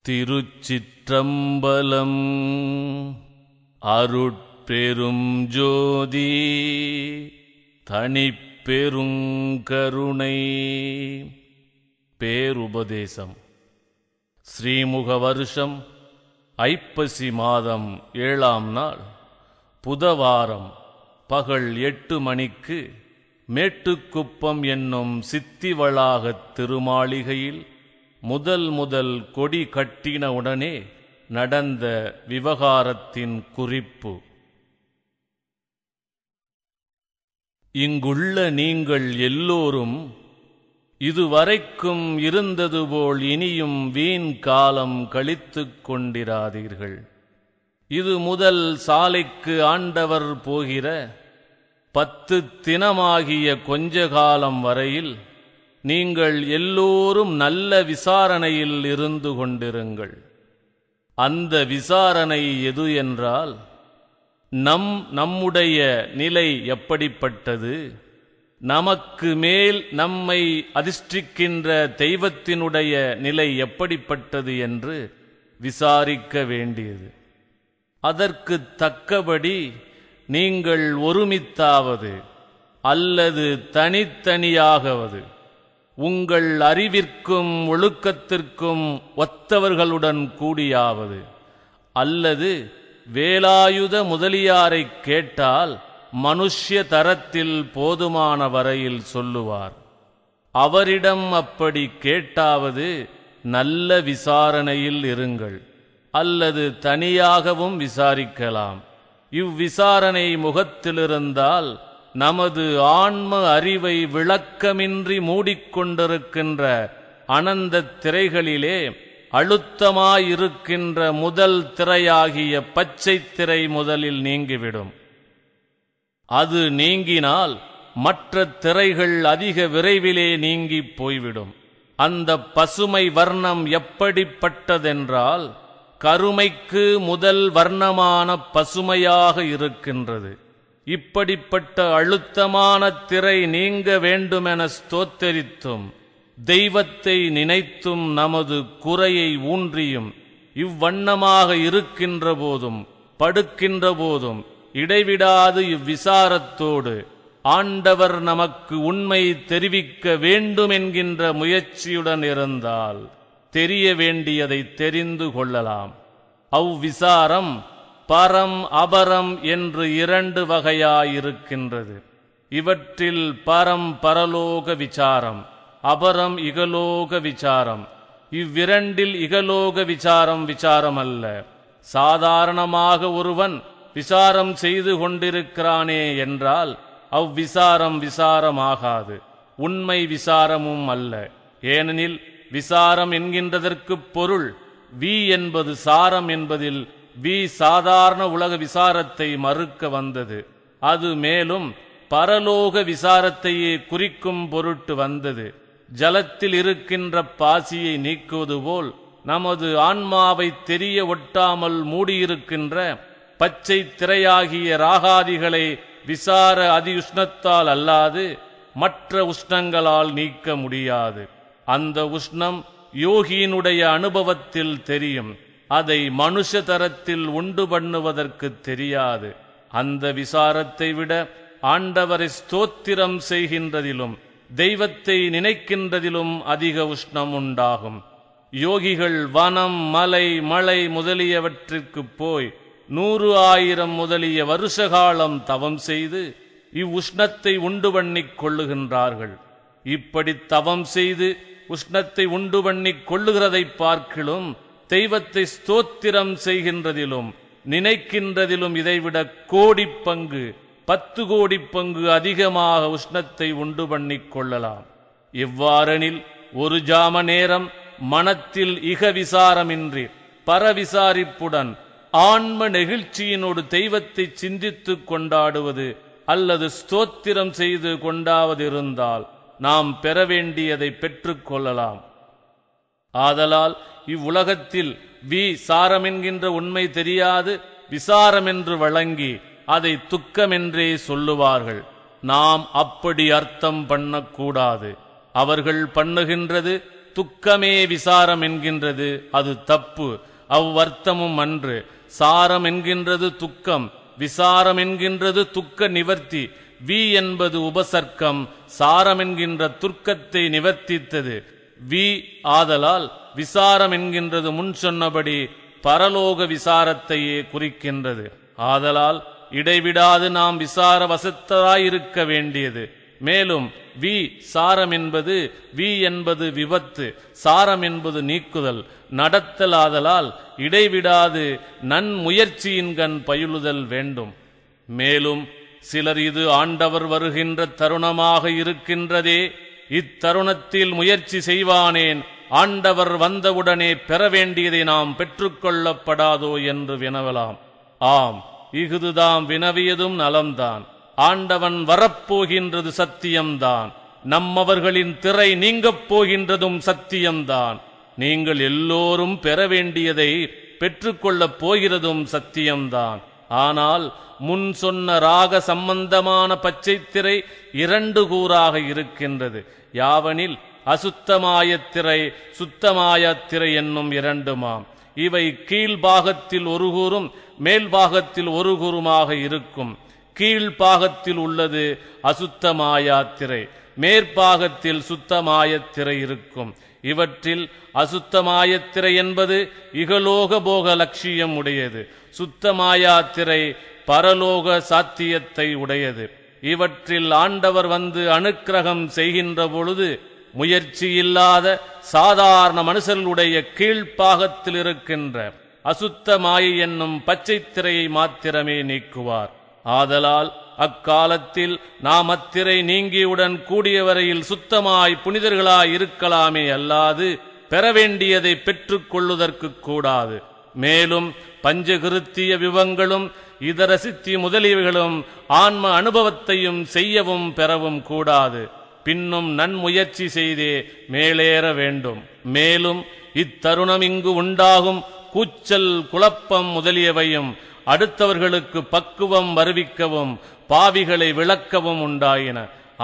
திருச்சிற்றம்பலம். அருட்பெரும் ஜோதி தனிப்பெருங்கருணை. பேருபதேசம். ஸ்ரீமுக வருஷம் ஐப்பசி மாதம் 7ஆம் நாள் புதவாரம் பகல் 8 மணிக்கு மேட்டுக்குப்பம் என்னும் சித்திவளாகத் திருமாளிகையில் முதல் கொடி கட்டின உடனே நடந்த விவகாரத்தின் குறிப்பு. இங்குள்ள நீங்கள் எல்லோரும் இதுவரைக்கும் இருந்ததுபோல் இனியும் வீண் காலம் கழித்துக் கொண்டிராதீர்கள். இது முதல் சாலைக்கு ஆண்டவர் போகிற 10 தினமாகிய கொஞ்ச காலம் வரையில் நீங்கள் எல்லோரும் நல்ல விசாரணையில் இருந்து கொண்டிருங்கள். அந்த விசாரணை எது என்றால், நம்முடைய நிலை எப்படிப்பட்டது, நமக்கு மேல் நம்மை அதிஷ்டிக்கின்ற தெய்வத்தினுடைய நிலை எப்படிப்பட்டது என்று விசாரிக்க வேண்டியது. அதற்கு தக்கபடி நீங்கள் ஒருமித்தாவது அல்லது தனித்தனியாகவது உங்கள் அறிவிற்கும் ஒழுக்கத்திற்கும் ஒத்தவர்களுடன் கூடியாவது, அல்லது வேலாயுத முதலியாரைக் கேட்டால் மனுஷ்ய தரத்தில் போதுமான வரையில் சொல்லுவார். அவரிடம் அப்படி கேட்டாவது நல்ல விசாரணையில் இருங்கள், அல்லது தனியாகவும் விசாரிக்கலாம். இவ்விசாரணை முகத்திலிருந்தால் நமது ஆன்ம அறிவை விளக்கமின்றி மூடிக்கொண்டிருக்கின்ற அனந்தத் திரைகளிலே அழுத்தமாயிருக்கின்ற முதல் திரையாகிய பச்சை திரை முதலில் நீங்கிவிடும். அது நீங்கினால் மற்ற திரைகள் அதிக விரைவிலே நீங்கிப் போய்விடும். அந்த பசுமை வர்ணம் எப்படிப்பட்டதென்றால், கருமைக்கு முதல் வர்ணமான பசுமையாக இருக்கின்றது. இப்படிப்பட்ட அழுத்தமான திரை நீங்க வேண்டுமென ஸ்தோத்தரித்தும் தெய்வத்தை நினைத்தும் நமது குறையை ஊன்றியும் இவ்வண்ணமாக இருக்கின்ற போதும் படுக்கின்ற போதும் இடைவிடாது இவ்விசாரத்தோடு ஆண்டவர் நமக்கு உண்மை தெரிவிக்க வேண்டும் என்கின்ற முயற்சியுடன் இருந்தால் தெரிய வேண்டியதை தெரிந்து கொள்ளலாம். அவ்விசாரம் பரம் அபரம் என்று 2 வகையாயிருக்கின்றது. இவற்றில் பரம் பரலோக விசாரம், அபரம் இகலோக விசாரம். இவ்விரண்டில் இகலோக விசாரம் அல்ல. சாதாரணமாக ஒருவன் விசாரம் செய்து கொண்டிருக்கிறானே என்றால் அவ்விசாரம் விசாரமாகாது, உண்மை விசாரமும் அல்ல. ஏனெனில் விசாரம் என்கின்றதற்குப் பொருள் வி என்பது சாரம் என்பதில் வி சாதாரண உலக விசாரத்தை மறுக்க வந்தது. அது மேலும் பரலோக விசாரத்தையே குறிக்கும் பொருட்டு வந்தது. ஜலத்தில் இருக்கின்ற பாசியை நீக்குவது போல் நமது ஆன்மாவை தெரிய ஒட்டாமல் மூடியிருக்கின்ற பச்சை திரையாகிய ராகாதிகளை விசார அதி உஷ்ணத்தால் அல்லாது மற்ற உஷ்ணங்களால் நீக்க முடியாது. அந்த உஷ்ணம் யோகியினுடைய அனுபவத்தில் தெரியும், அதை மனுஷ தரத்தில் உண்டு பண்ணுவதற்கு தெரியாது. அந்த விசாரத்தை விட ஆண்டவரை ஸ்தோத்திரம் செய்கின்றதிலும் தெய்வத்தை நினைக்கின்றதிலும் அதிக உஷ்ணம் உண்டாகும். யோகிகள் வனம் மலை மழை முதலியவற்றிற்கு போய் 100,000 முதலிய வருஷகாலம் தவம் செய்து இவ்வுஷ்ணத்தை உண்டு பண்ணிக் கொள்ளுகின்றார்கள். இப்படி தவம் செய்து உஷ்ணத்தை உண்டு பண்ணிக் கொள்ளுகிறதை பார்க்கிலும் தெய்வத்தை ஸ்தோத்திரம் செய்கின்றதிலும் நினைக்கின்றதிலும் இதைவிட 1,00,00,000 பங்கு 10 கோடி பங்கு அதிகமாக உஷ்ணத்தை உண்டு பண்ணிக் கொள்ளலாம். எவ்வாறெனில் ஒரு ஜாம நேரம் மனத்தில் இக விசாரமின்றி பரவிசாரிப்புடன் ஆன்ம நெகிழ்ச்சியினோடு தெய்வத்தை சிந்தித்துக் கொண்டாடுவது அல்லது ஸ்தோத்திரம் செய்து கொண்டாவது இருந்தால் நாம் பெற வேண்டியதை பெற்றுக் கொள்ளலாம். ஆதலால் இவ்வுலகத்தில் வி சாரமென்கின்ற உண்மை தெரியாது விசாரமென்று வழங்கி அதை துக்கமென்றே சொல்லுவார்கள். நாம் அப்படி அர்த்தம் பண்ணக்கூடாது. அவர்கள் பண்ணுகின்றது துக்கமே விசாரம் என்கின்றது, அது தப்பு. அவ்வர்த்தமும் அன்று. சாரம் என்கின்றது துக்கம், விசாரம் என்கின்றது துக்க நிவர்த்தி. வி என்பது உபசர்க்கம், சாரம் என்கின்ற துர்க்கத்தை நிவர்த்தித்தது. வி ஆதலால் விசாரம் என்கின்றது முன் சொன்னபடி பரலோக விசாரத்தையே குறிக்கின்றது. ஆதலால் இடைவிடாது நாம் விசார வசத்தராயிருக்க வேண்டியது. மேலும் வி சாரம் என்பது, வி என்பது விபத்து, சாரம் என்பது நீக்குதல், நடத்தல். ஆதலால் இடைவிடாது நன்முயற்சியின்கண் பயிலுதல் வேண்டும். மேலும் சிலர் இது ஆண்டவர் வருகின்ற தருணமாக இருக்கின்றதே, இத்தருணத்தில் முயற்சி செய்வானேன், ஆண்டவர் வந்தவுடனே பெற வேண்டியதை நாம் பெற்றுக்கொள்ளப்படாதோ என்று வினவலாம். ஆம், இஃதுதாம் வினவியதும் நலம்தான். ஆண்டவன் வரப்போகின்றது சத்தியம்தான். நம்மவர்களின் திரை நீங்கப் போகின்றதும் சத்தியம்தான். நீங்கள் எல்லோரும் பெற வேண்டியதை பெற்றுக்கொள்ளப் போகிறதும் சத்தியம்தான். ஆனால் முன் சொன்ன ராக சம்பந்தமான பச்சை திரை 2 கூறாக இருக்கின்றது. யாவனில் அசுத்தமாயத்திரை, சுத்தமாயத்திரை என்னும் 2மாம். இவை கீழ்பாகத்தில் 1 கூறும் மேல்பாகத்தில் 1 கூறுமாக இருக்கும். கீழ்பாகத்தில் உள்ளது அசுத்தமாயத்திரை, மேற்பாகத்தில் சுத்தமாயத்திரை இருக்கும். இவற்றில் அசுத்தமாயத்திரை என்பது இகலோக போக லட்சியம் உடையது, சுத்தமாயத்திரை பரலோக சாத்தியத்தை உடையது. இவற்றில் ஆண்டவர் வந்து அனுக்கிரகம் செய்கின்ற பொழுது முயற்சி இல்லாத சாதாரண மனுஷர்களுடைய கீழ்ப்பாகத்தில் இருக்கின்ற அசுத்த மாயை என்னும் பச்சை திரையை மாத்திரமே நீக்குவார். ஆதலால் அக்காலத்தில் நாம் அத்திரை நீங்கியுடன் கூடிய வரையில் சுத்தமாய் புனிதர்களாய் இருக்கலாமே அல்லாது பெற வேண்டியதை பெற்றுக் கொள்ளுதற்கு கூடாது. மேலும் பஞ்சகிருத்திய விவங்களும் இதர சித்தி முதலியவைகளும் ஆன்ம அனுபவத்தையும் செய்யவும் பெறவும் கூடாது. பின்னும் நன்முயற்சி செய்தே மேலேற வேண்டும். மேலும் இத்தருணம் இங்கு உண்டாகும் கூச்சல், குழப்பம் முதலியவையும் அடுத்தவர்களுக்கு பக்குவம் வருவிக்கவும் பாவிகளை விளக்கவும் உண்டாயின.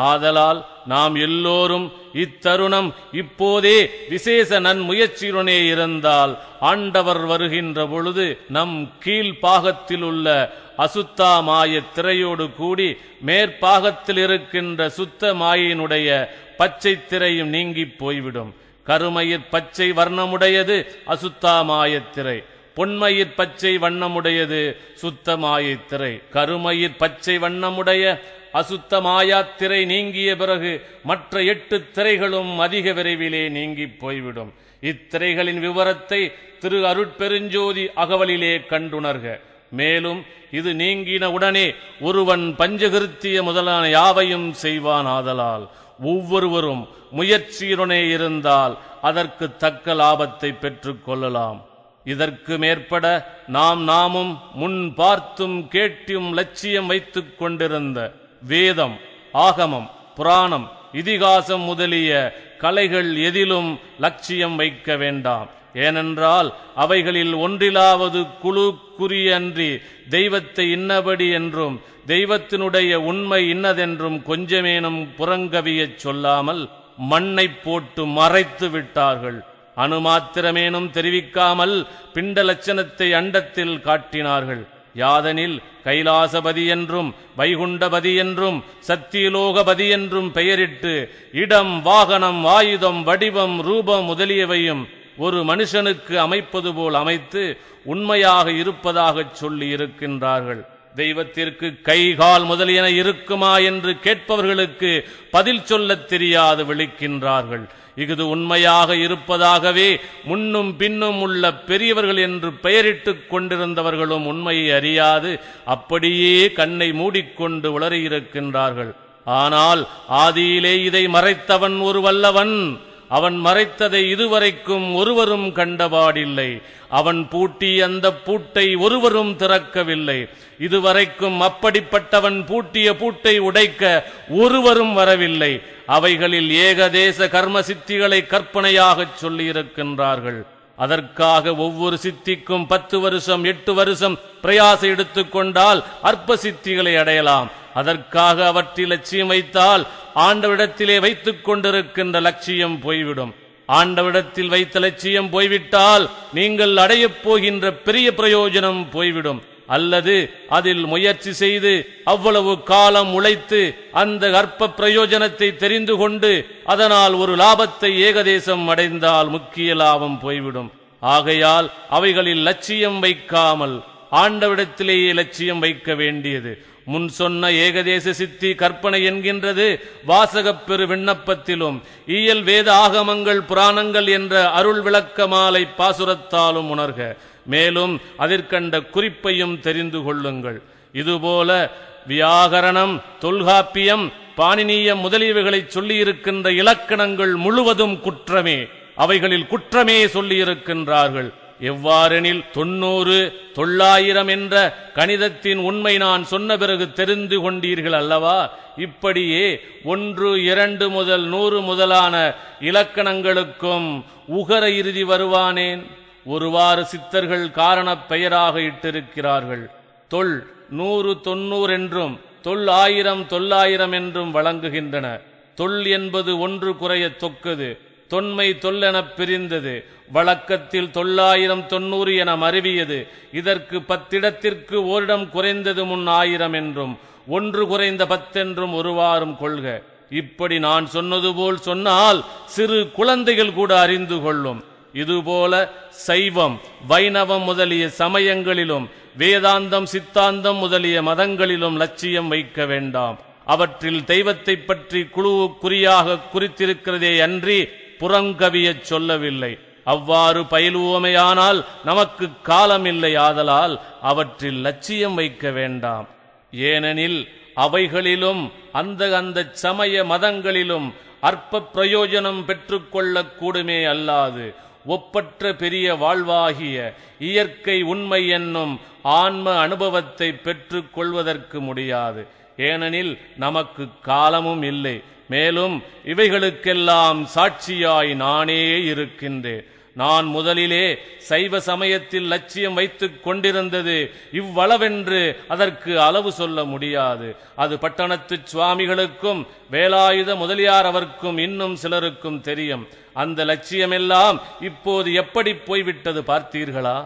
ஆதலால் நாம் எல்லோரும் இத்தருணம் இப்போதே விசேஷ நன்முயற்சியுடனே இருந்தால் ஆண்டவர் வருகின்ற பொழுது நம் கீழ்பாகத்தில் உள்ள அசுத்தா மாய திரையோடு கூடி மேற்பாகத்தில் இருக்கின்ற சுத்த மாயினுடைய பச்சை திரையும் நீங்கி போய்விடும். கருமயிர் பச்சை வர்ணமுடையது அசுத்தா மாயத்திரை, பொன்மயிர் பச்சை வண்ணமுடையது சுத்தமாயத்திரை. கருமயிர் பச்சை வண்ணமுடைய அசுத்தமாயத்திரை நீங்கிய பிறகு மற்ற 8 திரைகளும் அதிக விரைவிலே நீங்கி போய்விடும். இத்திரைகளின் விவரத்தை திரு அருட்பெருஞ்சோதி அகவலிலே கண்டுணர்க. மேலும் இது நீங்கின உடனே ஒருவன் பஞ்சகிருத்திய முதலான யாவையும் செய்வான். ஆதலால் ஒவ்வொருவரும் முயற்சியுடனே இருந்தால் அதற்கு தக்க லாபத்தை பெற்றுக் கொள்ளலாம். இதற்கு மேற்பட நாமும் முன் பார்த்தும் கேட்டும் லட்சியம் வைத்துக் கொண்டிருந்த வேதம், ஆகமம், புராணம், இதிகாசம் முதலிய கலைகள் எதிலும் லட்சியம் வைக்க வேண்டாம். ஏனென்றால் அவைகளில் ஒன்றிலாவது குழு குறியன்றி தெய்வத்தை இன்னபடி என்றும் தெய்வத்தினுடைய உண்மை இன்னதென்றும் கொஞ்சமேனும் புறங்கவியச் சொல்லாமல் மண்ணை போட்டு மறைத்து விட்டார்கள். அணுமாத்திரமேனும் தெரிவிக்காமல் பிண்ட லட்சணத்தை அண்டத்தில் காட்டினார்கள். யாதனில் கைலாசபதி என்றும் வைகுண்டபதி என்றும் சத்தியலோகபதி என்றும் பெயரிட்டு இடம், வாகனம், ஆயுதம், வடிவம், ரூபம் முதலியவையும் ஒரு மனுஷனுக்கு அமைப்பது போல் அமைத்து உண்மையாக இருப்பதாகச் சொல்லி இருக்கின்றார்கள். தெய்வத்திற்கு கை, கால் முதலியன இருக்குமா என்று கேட்பவர்களுக்கு பதில் சொல்லத் தெரியாது விழிக்கின்றார்கள். இது உண்மையாக இருப்பதாகவே முன்னும் பின்னும் உள்ள பெரியவர்கள் என்று பெயரிட்டுக் கொண்டிருந்தவர்களும் உண்மையை அறியாது அப்படியே கண்ணை மூடிக்கொண்டு உளறியிருக்கின்றார்கள். ஆனால் ஆதியிலே இதை மறைத்தவன் ஒரு வல்லவன். அவன் மறைத்ததை இதுவரைக்கும் ஒருவரும் கண்டபாடில்லை. அவன் பூட்டி அந்த பூட்டை ஒருவரும் திறக்கவில்லை. இதுவரைக்கும் அப்படிப்பட்டவன் பூட்டிய பூட்டை உடைக்க ஒருவரும் வரவில்லை. அவைகளில் ஏகதேச கர்ம சித்திகளை கற்பனையாகச் சொல்லியிருக்கின்றார்கள். அதற்காக ஒவ்வொரு சித்திக்கும் 10 வருஷம் 8 வருஷம் பிரயாச எடுத்துக்கொண்டால் அற்ப சித்திகளை அடையலாம். அதற்காக அவற்றில் லட்சியம் வைத்தால் ஆண்டவரிடத்திலே வைத்துக் கொண்டிருக்கின்ற லட்சியம் போய்விடும். ஆண்டவரிடத்தில் வைத்த லட்சியம் போய்விட்டால் நீங்கள் அடையப் போகின்ற பெரிய பிரயோஜனம் போய்விடும். அல்லது அதில் முயற்சி செய்து அவ்வளவு காலம் உழைத்து அந்த அற்ப பிரயோஜனத்தை தெரிந்து கொண்டு அதனால் ஒரு லாபத்தை ஏகதேசம் அடைந்தால் முக்கிய லாபம் போய்விடும். ஆகையால் அவைகளில் லட்சியம் வைக்காமல் ஆண்டவரிடத்திலேயே லட்சியம் வைக்க வேண்டியது. முன் சொன்ன ஏகதேச சித்தி கற்பனை என்கின்றது வாசகப் பெரு விண்ணப்பத்திலும் இயல் வேத ஆகமங்கள் புராணங்கள் என்ற அருள் விளக்க மாலை பாசுரத்தாலும் உணர்க. மேலும் அதற்கண்ட குறிப்பையும் தெரிந்து கொள்ளுங்கள். இதுபோல வியாகரணம், தொல்காப்பியம், பாணினியம் முதலியவைகளை சொல்லியிருக்கின்ற இலக்கணங்கள் முழுவதும் குற்றமே. அவைகளில் குற்றமே சொல்லியிருக்கின்றார்கள். எவ்வாறெனில் 90, 900 என்ற கணிதத்தின் உண்மை நான் சொன்ன பிறகு தெரிந்து கொண்டீர்கள் அல்லவா? இப்படியே 1, 2 முதல் 100 முதலான இலக்கணங்களுக்கும் உகர இறுதி வருவானேன்? ஒருவாறு சித்தர்கள் காரணப் பெயராக இட்டிருக்கிறார்கள். தொல் 100 90 என்றும் 900 900 என்றும் வழங்குகின்றன. தொல் என்பது ஒன்று குறைய தொக்கது, தொன்மை தொல்லெனப் பிரிந்தது. வழக்கத்தில் 900 90 என மருவியது. இதற்கு 10 இடத்திற்கு ஓரிடம் குறைந்தது முன் 1000 என்றும் ஒன்று குறைந்த 10 என்றும் ஒருவாறும் கொள்க. இப்படி நான் சொன்னது போல் சொன்னால் சிறு குழந்தைகள் கூட அறிந்து கொள்ளும். இதுபோல சைவம், வைணவம் முதலிய சமயங்களிலும் வேதாந்தம், சித்தாந்தம் முதலிய மதங்களிலும் லட்சியம் வைக்க வேண்டாம். அவற்றில் தெய்வத்தை பற்றி குழுவுக்குறியாக குறித்திருக்கிறதே அன்றி புறங்கவியச் சொல்லவில்லை. அவ்வாறு பயிலுவோமையானால் நமக்கு காலமில்லை. ஆதலால் அவற்றில் லட்சியம் வைக்க வேண்டாம். ஏனெனில் அவைகளிலும் அந்த சமய மதங்களிலும் அற்ப பிரயோஜனம் பெற்றுக்கொள்ளக் கூடுமே அல்லாது ஒப்பற்ற பெரிய வாழ்வாகிய இயற்கை உண்மை என்னும் ஆன்ம அனுபவத்தை பெற்றுக் கொள்வதற்கு முடியாது. ஏனெனில் நமக்கு காலமும் இல்லை. மேலும் இவைகளுக்கெல்லாம் சாட்சியாய் நானே இருக்கின்றேன். நான் முதலிலே சைவ சமயத்தில் லட்சியம் வைத்துக் கொண்டிருந்தது இவ்வளவென்று அதற்கு அளவு சொல்ல முடியாது. அது பட்டணத்து சுவாமிகளுக்கும் வேலாயுத முதலியார் அவர்க்கும் இன்னும் சிலருக்கும் தெரியும். அந்த லட்சியமெல்லாம் இப்போது எப்படி போய்விட்டது பார்த்தீர்களா?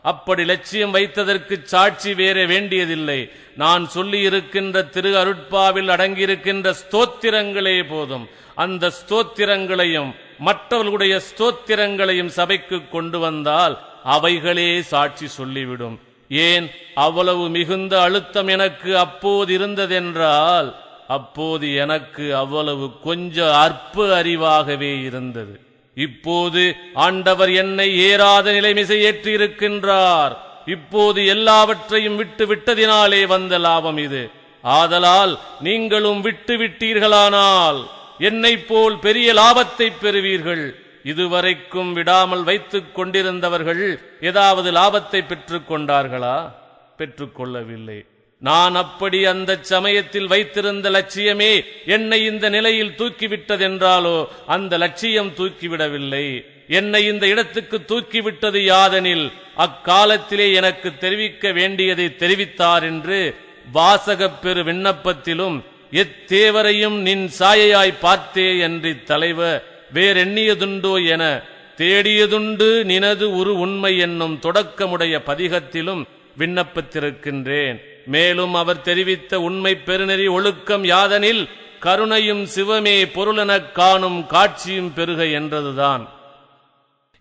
அப்படி லட்சியம் வைத்ததற்கு சாட்சி வேற வேண்டியதில்லை. நான் சொல்லி இருக்கின்ற திரு அருட்பாவில் அடங்கியிருக்கின்ற ஸ்தோத்திரங்களே போதும். அந்த ஸ்தோத்திரங்களையும் மற்றவர்களுடைய ஸ்தோத்திரங்களையும் சபைக்கு கொண்டு வந்தால் அவைகளே சாட்சி சொல்லிவிடும். ஏன் அவ்வளவு மிகுந்த அழுத்தம் எனக்கு அப்போது இருந்ததென்றால் அப்போது எனக்கு அவ்வளவு கொஞ்சம் அற்ப அறிவாகவே இருந்தது. இப்போது ஆண்டவர் என்னை ஏறாத நிலைமிசை ஏற்றியிருக்கின்றார். இப்போது எல்லாவற்றையும் விட்டு விட்டதினாலே வந்த லாபம் இது. ஆதலால் நீங்களும் விட்டு விட்டீர்களானால் என்னை போல் பெரிய லாபத்தை பெறுவீர்கள். இதுவரைக்கும் விடாமல் வைத்துக் கொண்டிருந்தவர்கள் ஏதாவது லாபத்தை பெற்றுக் கொண்டார்களா? பெற்றுக்கொள்ளவில்லை. நான் அப்படி அந்த சமயத்தில் வைத்திருந்த லட்சியமே என்னை இந்த நிலையில் தூக்கிவிட்டதென்றாலோ அந்த லட்சியம் தூக்கிவிடவில்லை. என்னை இந்த இடத்துக்கு தூக்கிவிட்டது யாதெனில் அக்காலத்திலே எனக்கு தெரிவிக்க வேண்டியதை தெரிவித்தார் என்று வாசகப் பெரு விண்ணப்பத்திலும் எத்தேவரையும் நின் சாயையாய் பார்த்தே என்று தலைவர் வேறெண்ணியதுண்டோ என தேடியதுண்டு நினது உரு உண்மை என்னும் தொடக்கமுடைய பதிகத்திலும் விண்ணப்பத்திருக்கின்றேன். மேலும் அவர் தெரிவித்த உண்மை பெருநெறி ஒழுக்கம் யாதனில் கருணையும் சிவமே பொருளெனக் காணும் காட்சியும் பெருக என்றதுதான்.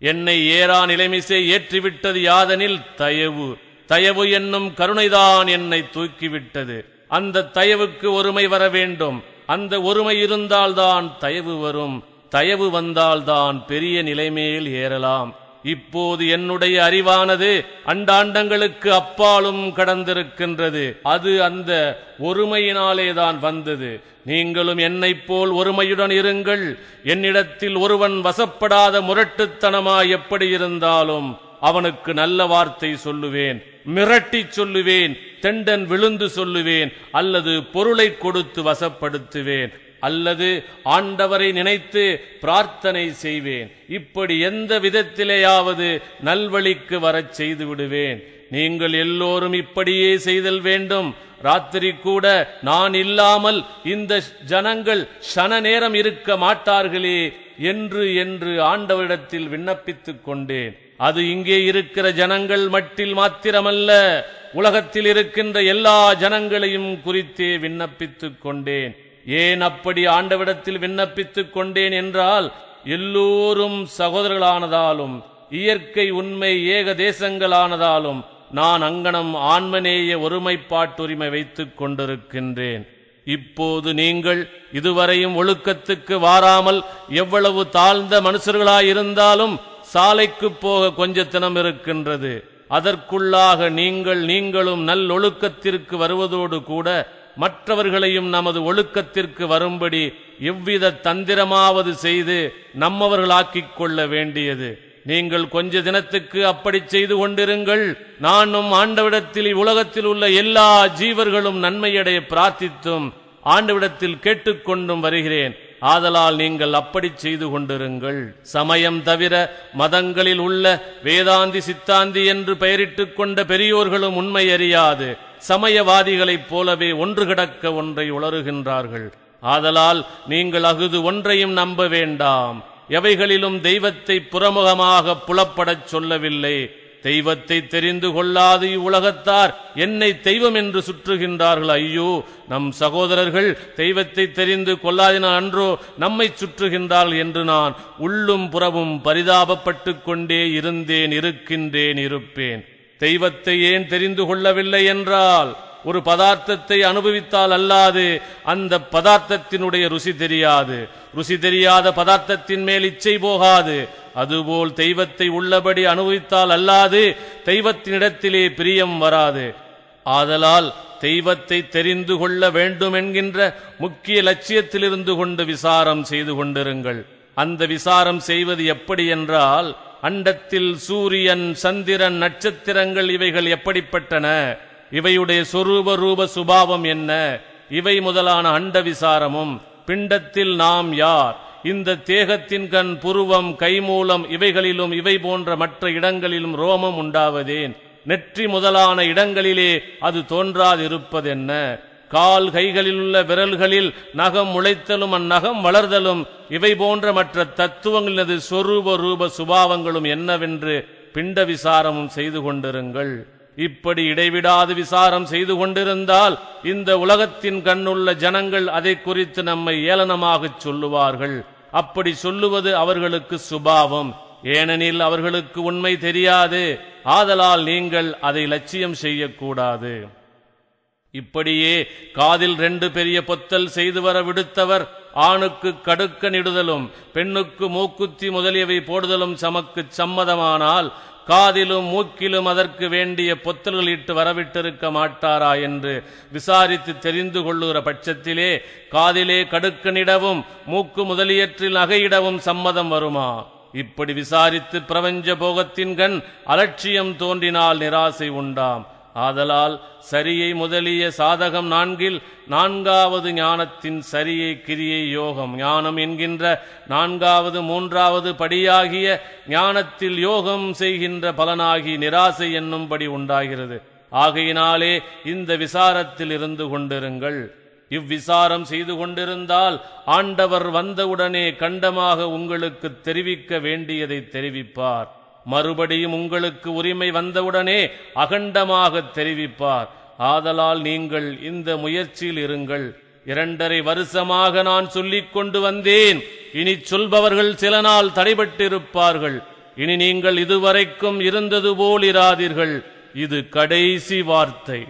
என்னை ஏறா நிலைமிசை ஏற்றிவிட்டது யாதனில் தயவு. தயவு என்னும் கருணைதான் என்னை தூக்கிவிட்டது. அந்த தயவுக்கு ஒருமை வர வேண்டும். அந்த ஒருமை இருந்தால்தான் தயவு வரும். தயவு வந்தால்தான் பெரிய நிலைமேல் ஏறலாம். இப்போது என்னுடைய அறிவானது அண்டாண்டங்களுக்கு அப்பாலும் கடந்திருக்கின்றது. அது அந்த ஒருமையினாலேதான் வந்தது. நீங்களும் என்னைப் போல் ஒருமையுடன் இருங்கள். என்னிடத்தில் ஒருவன் வசப்படாத முரட்டுத்தனமாய் எப்படி இருந்தாலும் அவனுக்கு நல்ல வார்த்தை சொல்லுவேன், மிரட்டி சொல்லுவேன், தெண்டன் விழுந்து சொல்லுவேன், அல்லது பொருளை கொடுத்து வசப்படுத்துவேன். அல்லது ஆண்டவரை நினைத்து பிரார்த்தனை செய்வேன். இப்படி எந்த விதத்திலேயாவது நல்வழிக்கு வரச் செய்து விடுவேன். நீங்கள் எல்லோரும் இப்படியே செய்தல் வேண்டும். ராத்திரி கூட நான் இல்லாமல் இந்த ஜனங்கள் சன நேரம் இருக்க மாட்டார்களே என்று ஆண்டவரிடத்தில் விண்ணப்பித்துக் கொண்டேன். அது இங்கே இருக்கிற ஜனங்கள் மட்டில் மாத்திரமல்ல, உலகத்தில் இருக்கின்ற எல்லா ஜனங்களையும் குறித்தே விண்ணப்பித்துக் கொண்டேன். ஏன் அப்படி ஆண்டவரிடத்தில் விண்ணப்பித்துக் கொண்டேன் என்றால், எல்லோரும் சகோதரர்களானதாலும் இயற்கை உண்மை ஏக தேசங்களானதாலும் நான் அங்கனம் ஆன்மநேய ஒருமைப்பாட்டுரிமை வைத்துக் கொண்டிருக்கின்றேன். இப்போது நீங்கள் இதுவரையும் ஒழுக்கத்துக்கு வாராமல் எவ்வளவு தாழ்ந்த மனுஷர்களாயிருந்தாலும் சாலைக்கு போக கொஞ்ச தினம் இருக்கின்றது. அதற்குள்ளாக நீங்களும் நல்லொழுக்கத்திற்கு வருவதோடு கூட மற்றவர்களையும் நமது ஒழுக்கத்திற்கு வரும்படி எவ்வித தந்திரமாவது செய்து நம்மவர்களாக்கிக் கொள்ள வேண்டியது. நீங்கள் கொஞ்ச தினத்துக்கு அப்படி செய்து கொண்டிருங்கள். நானும் ஆண்டவிடத்தில் உலகத்தில் உள்ள எல்லா ஜீவர்களும் நன்மையடைய பிரார்த்தித்தும் ஆண்டவிடத்தில் கேட்டுக்கொண்டும் வருகிறேன். ஆதலால் நீங்கள் அப்படி செய்து கொண்டிருங்கள். சமயம் தவிர மதங்களில் உள்ள வேதாந்தி சித்தாந்தி என்று பெயரிட்டுக் கொண்ட பெரியோர்களும் உண்மை அறியாது சமயவாதிகளைப் போலவே ஒன்று கிடக்க ஒன்றை உளறுகின்றார்கள். ஆதலால் நீங்கள் அகுது ஒன்றையும் நம்ப வேண்டாம். எவைகளிலும் தெய்வத்தை புறமுகமாக புலப்படச் சொல்லவில்லை. தெய்வத்தை தெரிந்து கொள்ளாது இவ்வுலகத்தார் என்னை தெய்வம் என்று சுற்றுகின்றார்கள். ஐயோ, நம் சகோதரர்கள் தெய்வத்தை தெரிந்து கொள்ளாதினால் அன்றோ நம்மை சுற்றுகின்றார்கள் என்று நான் உள்ளும் புறமும் பரிதாபப்பட்டு கொண்டே இருப்பேன். தெய்வத்தை ஏன் தெரிந்து கொள்ளவில்லை என்றால், ஒரு பதார்த்தத்தை அனுபவித்தால் அல்லாது அந்த பதார்த்தத்தினுடைய ருசி தெரியாது. ருசி தெரியாத பதார்த்தத்தின் மேல் இச்சை போகாது. அதுபோல் தெய்வத்தை உள்ளபடி அனுபவித்தால் அல்லாது தெய்வத்தினிடத்திலே பிரியம் வராது. ஆதலால் தெய்வத்தை தெரிந்து கொள்ள வேண்டும் என்கின்ற முக்கிய லட்சியத்திலிருந்து கொண்டு விசாரம் செய்து கொண்டிருங்கள். அந்த விசாரம் செய்வது எப்படி என்றால், அண்டத்தில் சூரியன், சந்திரன், நட்சத்திரங்கள் இவைகள் எப்படிப்பட்டன, இவையுடைய சொரூப ரூப சுபாவம் என்ன, இவை முதலான அண்ட விசாரமும், பிண்டத்தில் நாம் யார், இந்த தேகத்தின் கண், புருவம், கைமூலம் இவைகளிலும் இவை போன்ற மற்ற இடங்களிலும் ரோமம் உண்டாவதேன், நெற்றி முதலான இடங்களிலே அது தோன்றாதிருப்பதென்ன, கால் கைகளில் உள்ள விரல்களில் நகம் முளைத்தலும் அந்நகம் வளர்தலும் இவை போன்ற மற்ற தத்துவங்களது சொரூப ரூப சுபாவங்களும் என்னவென்று பிண்ட விசாரமும் செய்து கொண்டிருங்கள். இப்படி இடைவிடாது விசாரம் செய்து கொண்டிருந்தால் இந்த உலகத்தின் கண்ணுள்ள ஜனங்கள் அதை குறித்து நம்மை ஏளனமாகச் சொல்லுவார்கள். அப்படி சொல்லுவது அவர்களுக்கு சுபாவம். ஏனெனில் அவர்களுக்கு உண்மை தெரியாது. ஆதலால் நீங்கள் அதை லட்சியம் செய்யக்கூடாது. இப்படியே காதில் 2 பெரிய பொத்தல் செய்து வர விடுத்தவர் ஆணுக்கு கடுக்கனிடுதலும் பெண்ணுக்கு மூக்குத்தி முதலியவை போடுதலும் சமக்குச் சம்மதமானால் காதிலும் மூக்கிலும் அதற்கு வேண்டிய பொத்தல்கள் இட்டு வரவிட்டிருக்க மாட்டாரா என்று விசாரித்து தெரிந்து கொள்ளுகிற பட்சத்திலே காதிலே கடுக்கனிடவும் மூக்கு முதலியற்றில் நகையிடவும் சம்மதம் வருமா? இப்படி விசாரித்து பிரபஞ்ச போகத்தின் கண் அலட்சியம் தோன்றினால் நிராசை உண்டாம். ஆதலால் சரியை முதலிய சாதகம் 4 4வது ஞானத்தின் சரியை கிரியை யோகம் ஞானம் என்கின்ற 4வது 3வது படியாகிய ஞானத்தில் யோகம் செய்கின்ற பலனாகி நிராசை என்னும்படி உண்டாகிறது. ஆகையினாலே இந்த விசாரத்தில் இருந்து கொண்டிருங்கள். இவ்விசாரம் செய்து கொண்டிருந்தால் ஆண்டவர் வந்தவுடனே கண்டமாக உங்களுக்கு தெரிவிக்க வேண்டியதை தெரிவிப்பார். மறுபடியும் உங்களுக்கு உரிமை வந்தவுடனே அகண்டமாக தெரிவிப்பார். ஆதலால் நீங்கள் இந்த முயற்சியில் இருங்கள். 2.5 வருஷமாக நான் சொல்லிக் கொண்டு வந்தேன். இனி சொல்பவர்கள் சில நாள் தடைபட்டிருப்பார்கள். இனி நீங்கள் இதுவரைக்கும் இருந்தது போல் இராதீர்கள். இது கடைசி வார்த்தை.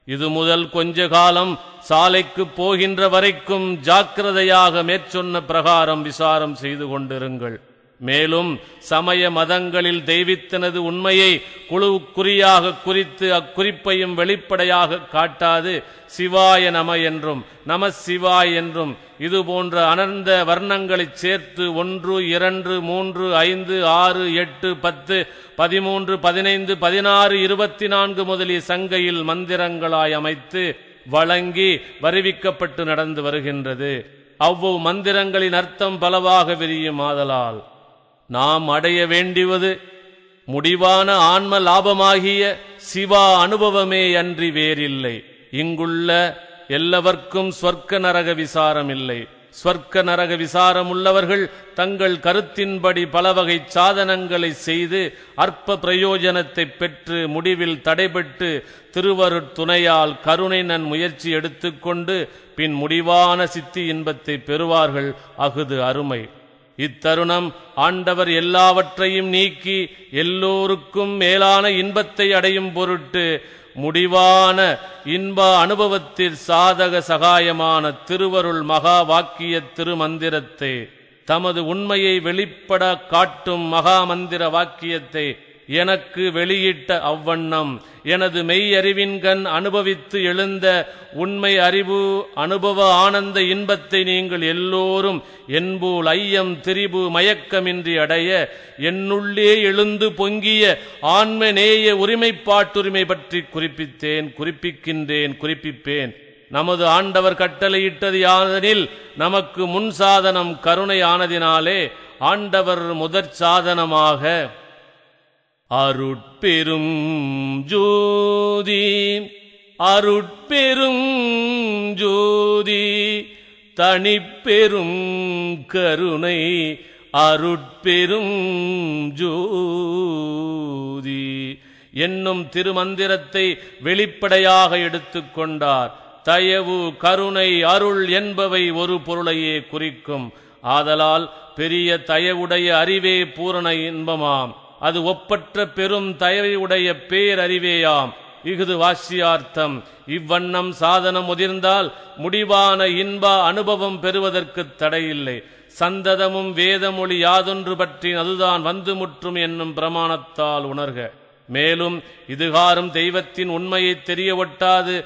இது முதல் கொஞ்ச காலம் சாலைக்கு போகின்ற வரைக்கும் ஜாக்கிரதையாக மேற்சொன்ன பிரகாரம் விசாரம் செய்து கொண்டிருங்கள். மேலும் சமய மதங்களில் தெய்வத்தினது உண்மையை குழுக்குறியாக குறித்து அக்குறிப்பையும் வெளிப்படையாக காட்டாது சிவாய நம என்றும் நம சிவாய் என்றும் இது போன்ற அனர்ந்த வர்ணங்களைச் சேர்த்து 1 2 3 5 6 8 10 13 15 16 24 முதலிய சங்கையில் மந்திரங்களாய் அமைத்து வழங்கி வருவிக்கப்பட்டு நடந்து வருகின்றது. அவ்வளவு மந்திரங்களின் அர்த்தம் பலவாக விரியும். ஆதலால் நாம் அடைய வேண்டியது முடிவான ஆன்ம லாபமாகிய சிவா அனுபவமே அன்றி வேறில்லை. இங்குள்ள எல்லாவர்க்கும் ஸ்வர்க்க நரக விசாரம் இல்லை. ஸ்வர்க்க நரக விசாரம் உள்ளவர்கள் தங்கள் கருத்தின்படி பலவகை சாதனங்களை செய்து அற்ப பிரயோஜனத்தை பெற்று முடிவில் தடைபட்டு திருவருட்துணையால் கருணை நன் முயற்சி எடுத்துக்கொண்டு பின் முடிவான சித்தி இன்பத்தை பெறுவார்கள். அஃது அருமை. இத்தருணம் ஆண்டவர் எல்லாவற்றையும் நீக்கி எல்லோருக்கும் மேலான இன்பத்தை அடையும் பொருட்டு முடிவான இன்ப அனுபவத்தில் சாதக சகாயமான திருவருள் மகா வாக்கிய திருமந்திரத்தை தமது உண்மையை வெளிப்பட காட்டும் மகா மந்திர வாக்கியத்தை எனக்கு வெளியிட்ட அவ்வண்ணம் எனது மெய் அறிவின்கண் அனுபவித்து எழுந்த உண்மை அறிவு அனுபவ ஆனந்த இன்பத்தை நீங்கள் எல்லோரும் என்போல் ஐயம் திரிபு மயக்கமின்றி அடைய என்னுள்ளே எழுந்து பொங்கிய ஆன்மநேய உரிமைப்பாட்டுரிமை பற்றி குறிப்பிப்பேன். நமது ஆண்டவர் கட்டளையிட்டது யாதெனில் நமக்கு முன் சாதனம் கருணை ஆனதினாலே ஆண்டவர் முதற் சாதனமாக அருட்பெரும் ஜோதி தனிப்பெரும் கருணை அருட்பெரும் ஜோதி என்னும் திருமந்திரத்தை வெளிப்படையாக எடுத்துக்கொண்டார். தயவு கருணை அருள் என்பவை ஒரு பொருளையே குறிக்கும். ஆதலால் பெரிய தயவுடைய அறிவே பூரண இன்பமாம். அது ஒப்பற்ற பெரும் தயவுடைய பேரறிவேயாம். இஃது வாசியார்த்தம். இவ்வண்ணம் சாதனம் முதிர்ந்தால் முடிவான இன்ப அனுபவம் பெறுவதற்கு தடையில்லை. சந்ததமும் வேதமொழி யாதொன்று பற்றி அதுதான் வந்து முற்றும் என்னும் பிரமாணத்தால் உணர்க. மேலும் இதுகாரும் தெய்வத்தின் உண்மையை தெரிய ஒட்டாது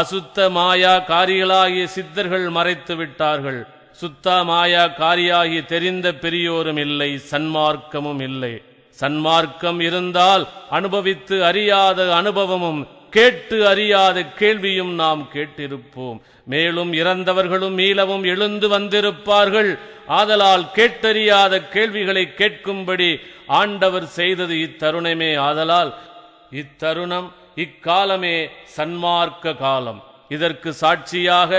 அசுத்த மாயா காரிகளாகிய சித்தர்கள் மறைத்து விட்டார்கள். சுத்த மாயா காரியாகி தெரிந்த பெரியோரும் இல்லை, சன்மார்க்கமும் இல்லை. சன்மார்க்கம் இருந்தால் அனுபவித்து அறியாத அனுபவமும் கேட்டு அறியாத கேள்வியும் நாம் கேட்டிருப்போம். மேலும் இறந்தவர்களும் மீளவும் எழுந்து வந்திருப்பார்கள். ஆதலால் கேட்டறியாத கேள்விகளை கேட்கும்படி ஆண்டவர் செய்தது இத்தருணமே. ஆதலால் இத்தருணம் இக்காலமே சன்மார்க்க காலம். இதற்கு சாட்சியாக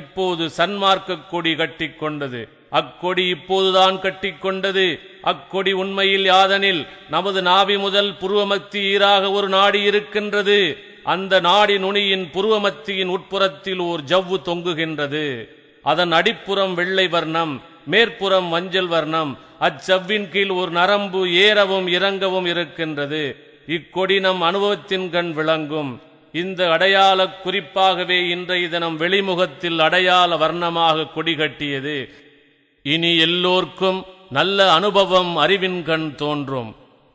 இப்போது சன்மார்க்க கொடி கட்டிக்கொண்டது. அக்கொடி இப்போதுதான் கட்டிக்கொண்டது. அக்கொடி உண்மையில் யாதனில் நமது நாவி முதல் புருவமத்தி ஈராக ஒரு நாடி இருக்கின்றது. அந்த நாடி நுனியின் புருவமத்தியின் உட்புறத்தில் ஓர் ஜவ்வு தொங்குகின்றது. அதன் அடிப்புறம் வெள்ளை வர்ணம், மேற்புறம் மஞ்சள் வர்ணம். அச்சவ்வின் கீழ் ஒரு நரம்பு ஏறவும் இறங்கவும் இருக்கின்றது. இக்கொடி நம் அனுபவத்தின் கண் விளங்கும். இந்த அடையாள குறிப்பாகவே இன்றைய தினம் வெளிமுகத்தில் அடையாள வர்ணமாக கொடி கட்டியது. இனி எல்லோர்க்கும் நல்ல அனுபவம் அறிவின் கண் தோன்றும்.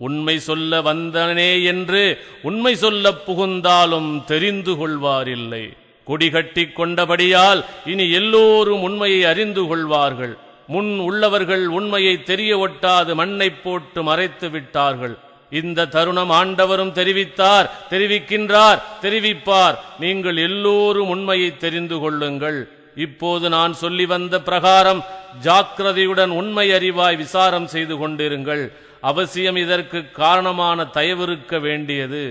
உண்மை சொல்ல வந்தனே என்று உண்மை சொல்ல புகுந்தாலும் தெரிந்து கொள்வாரில்லை. கொடி கட்டி கொண்டபடியால் இனி எல்லோரும் உண்மையை அறிந்து கொள்வார்கள். முன் உள்ளவர்கள் உண்மையை தெரிய ஒட்டாது மண்ணை போட்டு மறைத்து விட்டார்கள். இந்த தருணம் ஆண்டவரும் தெரிவித்தார், தெரிவிக்கின்றார், தெரிவிப்பார். நீங்கள் எல்லோரும் உண்மையை தெரிந்து கொள்ளுங்கள். இப்போது நான் சொல்லி வந்த பிரகாரம் ஜாக்கிரதையுடன் உண்மை அறிவாய் விசாரம் செய்து கொண்டிருங்கள். அவசியம் இதற்கு காரணமான தயவிருக்க வேண்டியது.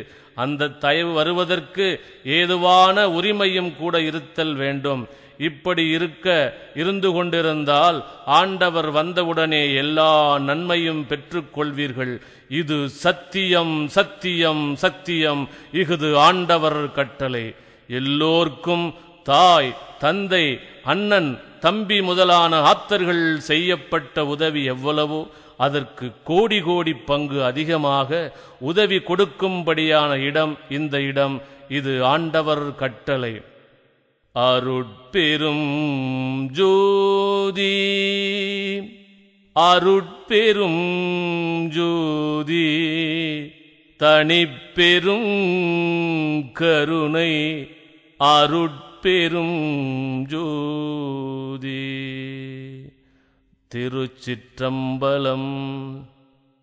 அந்த தயவு வருவதற்கு ஏதுவான உரிமையும் கூட இருத்தல் வேண்டும். இப்படி இருந்து கொண்டிருந்தால் ஆண்டவர் வந்தவுடனே எல்லா நன்மையும் பெற்றுக்கொள்வீர்கள். இது சத்தியம், சத்தியம், சத்தியம். இஃது ஆண்டவர் கட்டளை. எல்லோர்க்கும் தாய், தந்தை, அண்ணன், தம்பி முதலான ஆத்தர்கள் செய்யப்பட்ட உதவி எவ்வளவோ அதற்கு கோடி கோடி பங்கு அதிகமாக உதவி கொடுக்கும்படியான இடம் இந்த இடம். இது ஆண்டவர் கட்டளை. அருட்பெரும் ஜோதி, அருட்பெரும் ஜோதி, தனிப்பெரும் கருணை அருட்பெரும் ஜோதி. திருச்சிற்றம்பலம்.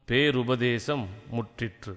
பேருபதேசம் முற்றிற்று.